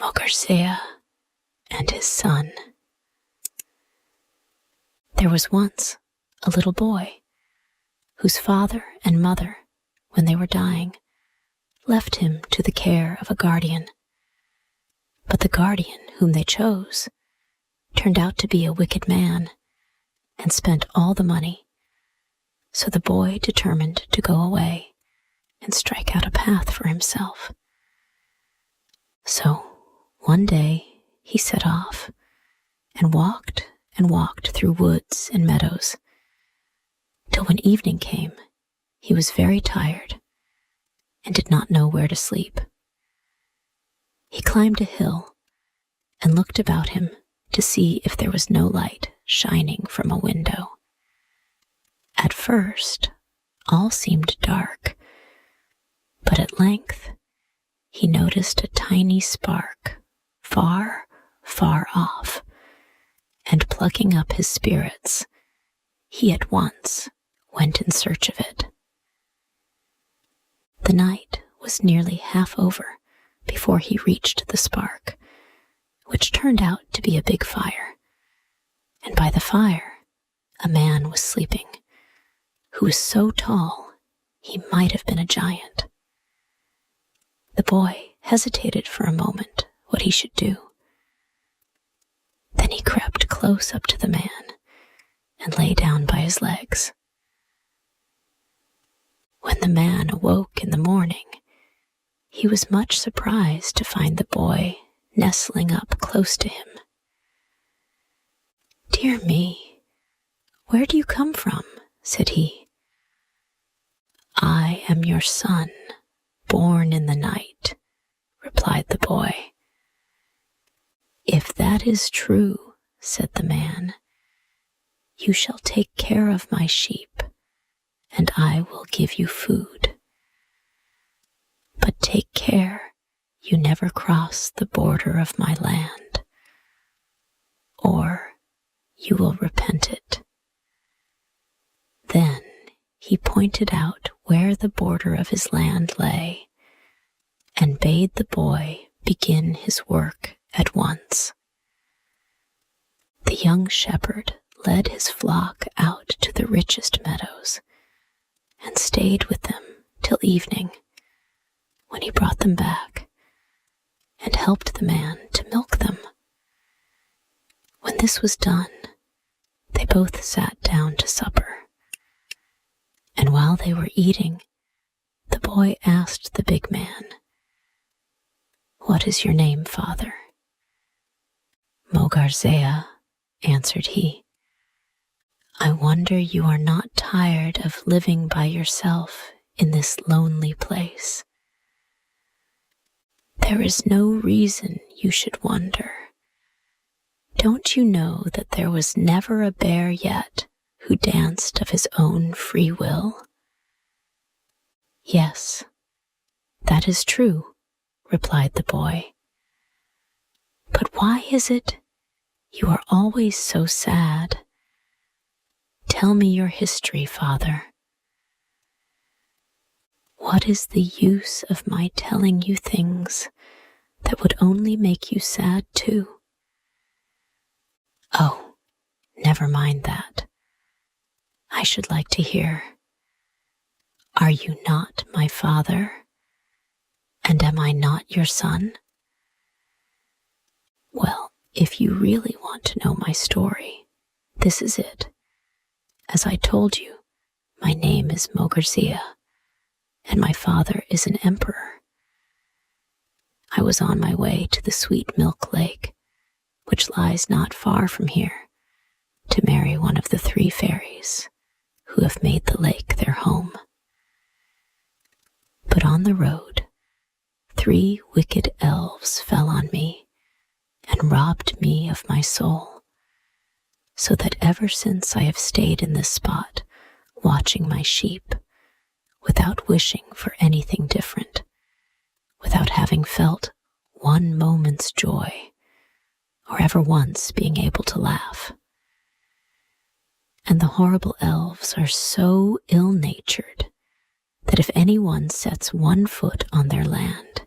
Mogarzea and his son. There was once a little boy whose father and mother, when they were dying, left him to the care of a guardian. But the guardian whom they chose turned out to be a wicked man and spent all the money. So the boy determined to go away and strike out a path for himself. So one day he set off and walked through woods and meadows, till when evening came, he was very tired and did not know where to sleep. He climbed a hill and looked about him to see if there was no light shining from a window. At first, all seemed dark, but at length he noticed a tiny spark far, far off, and plucking up his spirits, he at once went in search of it. The night was nearly half over before he reached the spark, which turned out to be a big fire, and by the fire a man was sleeping, who was so tall he might have been a giant. The boy hesitated for a moment what he should do. Then he crept close up to the man and lay down by his legs. When the man awoke in the morning, he was much surprised to find the boy nestling up close to him. "Dear me, where do you come from?" said he. "I am your son, born in the night," replied the boy. "If that is true," said the man, "you shall take care of my sheep, and I will give you food. But take care you never cross the border of my land, or you will repent it." Then he pointed out where the border of his land lay, and bade the boy begin his work at once. The young shepherd led his flock out to the richest meadows, and stayed with them till evening, when he brought them back, and helped the man to milk them. When this was done, they both sat down to supper, and while they were eating, the boy asked the big man, "What is your name, father?" "Mogarzea," answered he. "I wonder you are not tired of living by yourself in this lonely place." "There is no reason you should wonder. Don't you know that there was never a bear yet who danced of his own free will?" "Yes, that is true," replied the boy. "But why is it you are always so sad? Tell me your history, father." "What is the use of my telling you things that would only make you sad too?" "Oh, never mind that. I should like to hear. Are you not my father? And am I not your son?" "Well, if you really want to know my story, this is it. As I told you, my name is Mogarzea, and my father is an emperor. I was on my way to the Sweet Milk Lake, which lies not far from here, to marry one of the 3 fairies who have made the lake their home. But on the road, 3 wicked elves fell on me and robbed me of my soul, so that ever since I have stayed in this spot, watching my sheep, without wishing for anything different, without having felt one moment's joy, or ever once being able to laugh. And the horrible elves are so ill-natured that if anyone sets one foot on their land,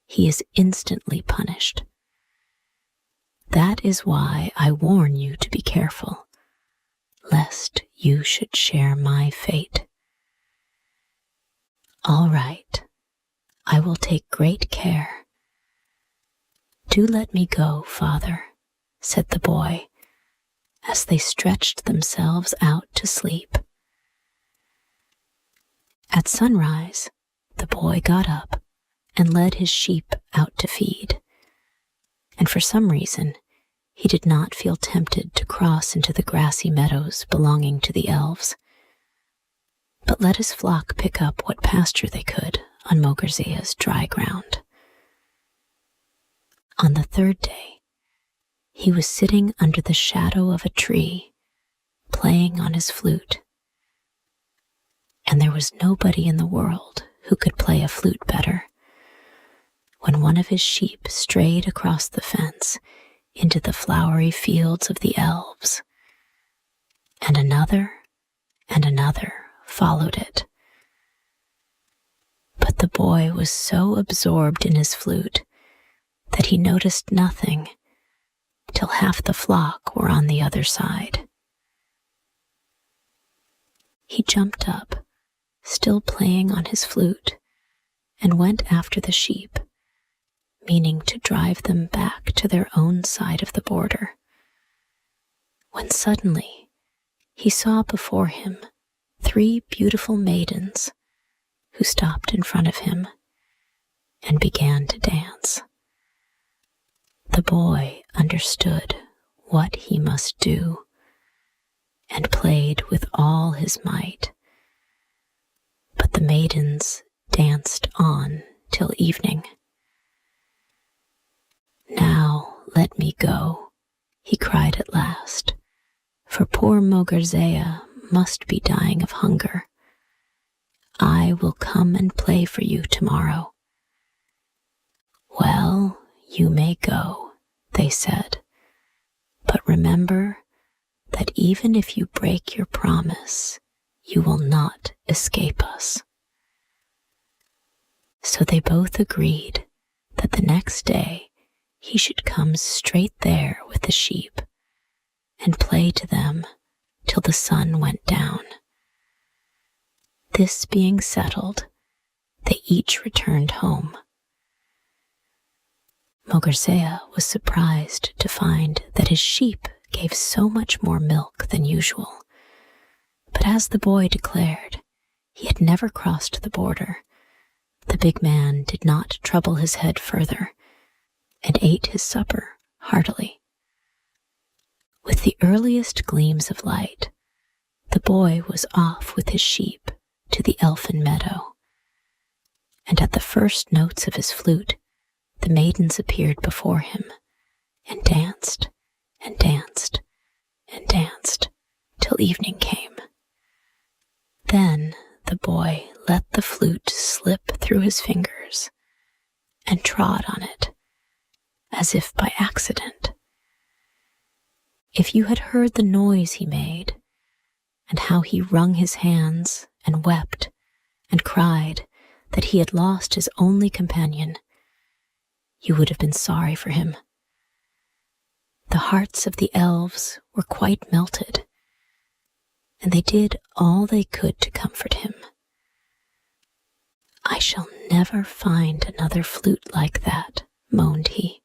he is instantly punished That is why I warn you to be careful, lest you should share my fate. All right, I will take great care. Do let me go, father, said the boy, as they stretched themselves out to sleep. At sunrise, the boy got up and led his sheep out to feed, and for some reason, he did not feel tempted to cross into the grassy meadows belonging to the elves, but let his flock pick up what pasture they could on Mogorzea's dry ground. On the third day, he was sitting under the shadow of a tree, playing on his flute, and there was nobody in the world who could play a flute better, when one of his sheep strayed across the fence into the flowery fields of the elves, and another followed it. But the boy was so absorbed in his flute that he noticed nothing till half the flock were on the other side. He jumped up, still playing on his flute, and went after the sheep, meaning to drive them back to their own side of the border, when suddenly he saw before him 3 beautiful maidens who stopped in front of him and began to dance. The boy understood what he must do and played with all his might, but the maidens danced on till evening. Now let me go, he cried at last, for poor Mogorzea must be dying of hunger. I will come and play for you tomorrow. Well, you may go, they said, but remember that even if you break your promise, you will not escape us. So they both agreed that the next day he should come straight there with the sheep and play to them till the sun went down. This being settled, they each returned home. Mogorzea was surprised to find that his sheep gave so much more milk than usual, but as the boy declared, he had never crossed the border. The big man did not trouble his head further, and ate his supper heartily. With the earliest gleams of light, the boy was off with his sheep to the elfin meadow, and at the first notes of his flute, the maidens appeared before him, and danced, and danced, and danced, till evening came. Then the boy let the flute slip through his fingers, and trod on it, as if by accident. If you had heard the noise he made, and how he wrung his hands, and wept, and cried that he had lost his only companion, you would have been sorry for him. The hearts of the elves were quite melted, and they did all they could to comfort him. I shall never find another flute like that, moaned he.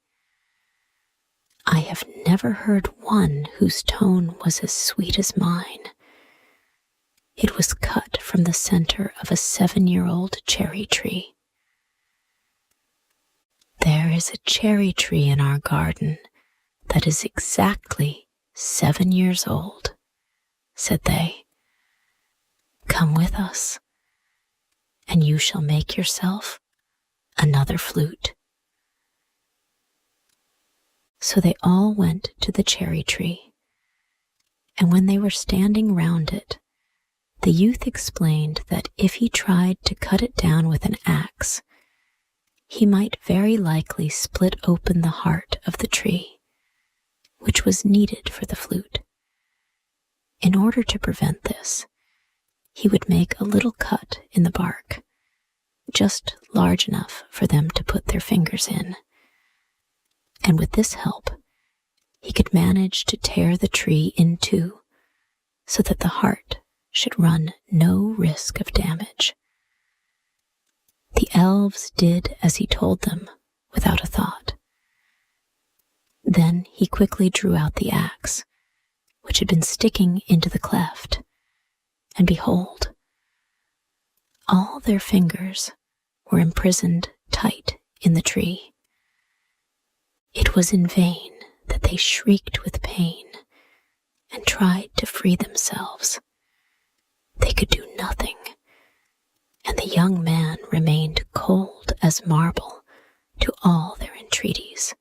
I have never heard one whose tone was as sweet as mine. It was cut from the center of a 7-year-old cherry tree. There is a cherry tree in our garden that is exactly 7 years old, said they. Come with us, and you shall make yourself another flute. So they all went to the cherry tree, and when they were standing round it, the youth explained that if he tried to cut it down with an axe, he might very likely split open the heart of the tree, which was needed for the flute. In order to prevent this, he would make a little cut in the bark, just large enough for them to put their fingers in. And with this help, he could manage to tear the tree in two so that the heart should run no risk of damage. The elves did as he told them without a thought. Then he quickly drew out the axe, which had been sticking into the cleft, and behold, all their fingers were imprisoned tight in the tree. It was in vain that they shrieked with pain and tried to free themselves. They could do nothing, and the young man remained cold as marble to all their entreaties.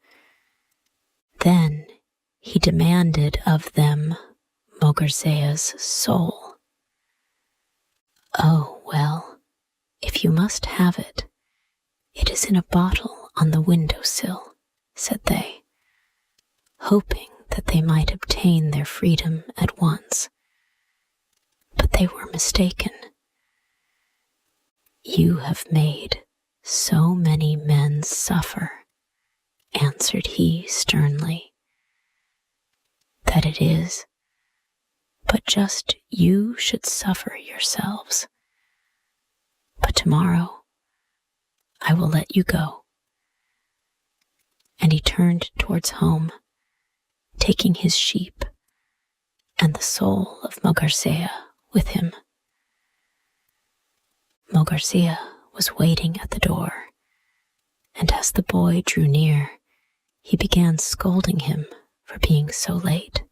Then he demanded of them Mogurzea's soul. "Oh, well, if you must have it, it is in a bottle on the window-sill," said they, hoping that they might obtain their freedom at once. But they were mistaken. "You have made so many men suffer," answered he sternly, "that it is but just you should suffer yourselves. But tomorrow I will let you go." And he turned towards home, taking his sheep and the soul of Mogurzea with him. Mogurzea was waiting at the door, and as the boy drew near, he began scolding him for being so late.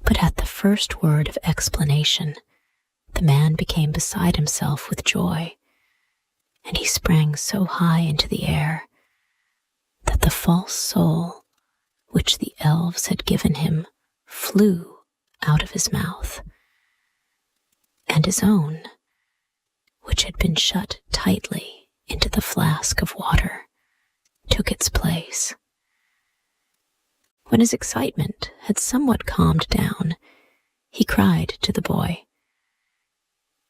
But at the first word of explanation, the man became beside himself with joy, and he sprang so high into the air that the false soul which the elves had given him flew out of his mouth, and his own, which had been shut tightly into the flask of water, took its place. When his excitement had somewhat calmed down, he cried to the boy,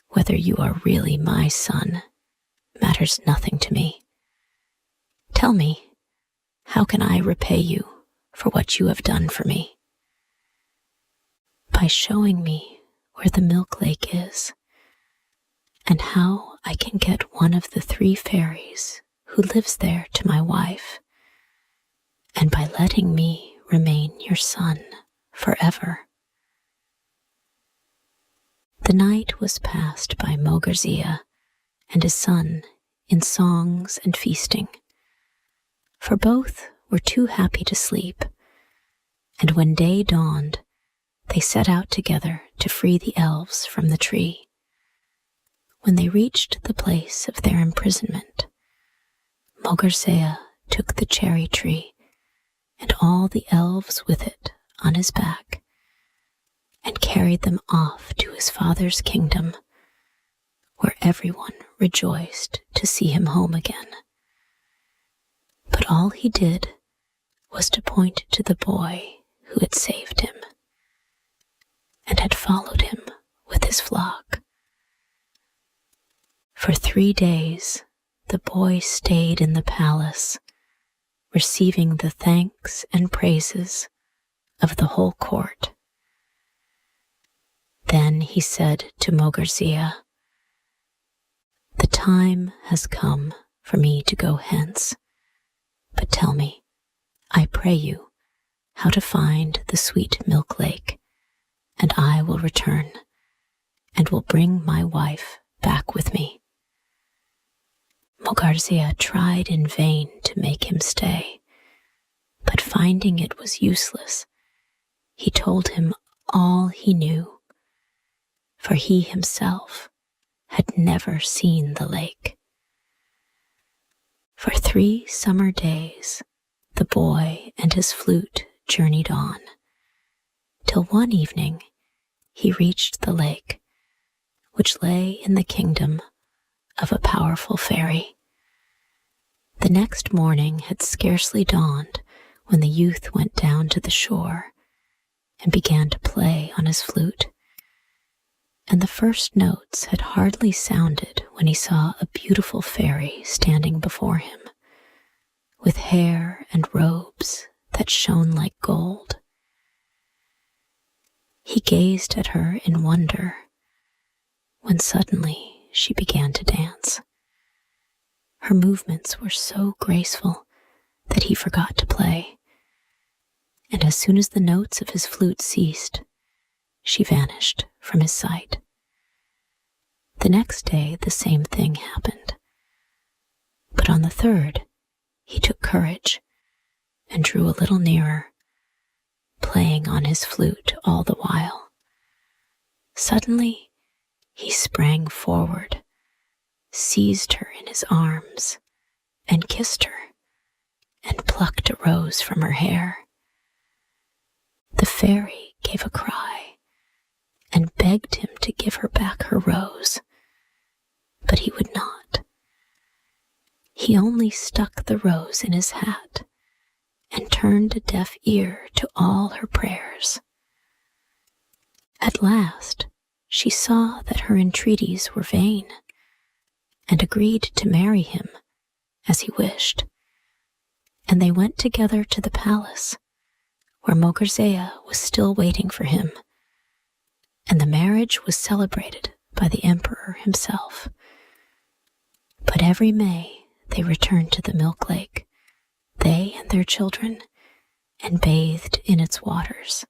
"Whether you are really my son matters nothing to me. Tell me, how can I repay you for what you have done for me?" "By showing me where the milk lake is, and how I can get one of the 3 fairies who lives there to my wife, and by letting me remain your son forever." The night was passed by Mogurzea and his son in songs and feasting, for both were too happy to sleep, and when day dawned, they set out together to free the elves from the tree. When they reached the place of their imprisonment, Mogurzea took the cherry tree and all the elves with it on his back, and carried them off to his father's kingdom, where everyone rejoiced to see him home again. But all he did was to point to the boy who had saved him, and had followed him with his flock. For 3 days the boy stayed in the palace, receiving the thanks and praises of the whole court. Then he said to Mogurzea, "The time has come for me to go hence, but tell me, I pray you, how to find the sweet milk lake, and I will return, and will bring my wife back with me." Mogurzea tried in vain to make him stay, but finding it was useless, he told him all he knew, for he himself had never seen the lake. For 3 summer days, the boy and his flute journeyed on, till one evening he reached the lake, which lay in the kingdom of a powerful fairy. The next morning had scarcely dawned when the youth went down to the shore and began to play on his flute, and the first notes had hardly sounded when he saw a beautiful fairy standing before him, with hair and robes that that shone like gold. He gazed at her in wonder when suddenly she began to dance. Her movements were so graceful that he forgot to play, and as soon as the notes of his flute ceased, she vanished from his sight. The next day the same thing happened, but on the third he took courage and drew a little nearer, playing on his flute all the while. Suddenly he sprang forward, seized her in his arms, and kissed her, and plucked a rose from her hair. The fairy gave a cry and begged him to give her back her rose, but he would not. He only stuck the rose in his hat and turned a deaf ear to all her prayers. At last she saw that her entreaties were vain, and agreed to marry him as he wished, and they went together to the palace, where Mogrzea was still waiting for him, and the marriage was celebrated by the emperor himself. But every May they returned to the milk lake, they and their children, and bathed in its waters.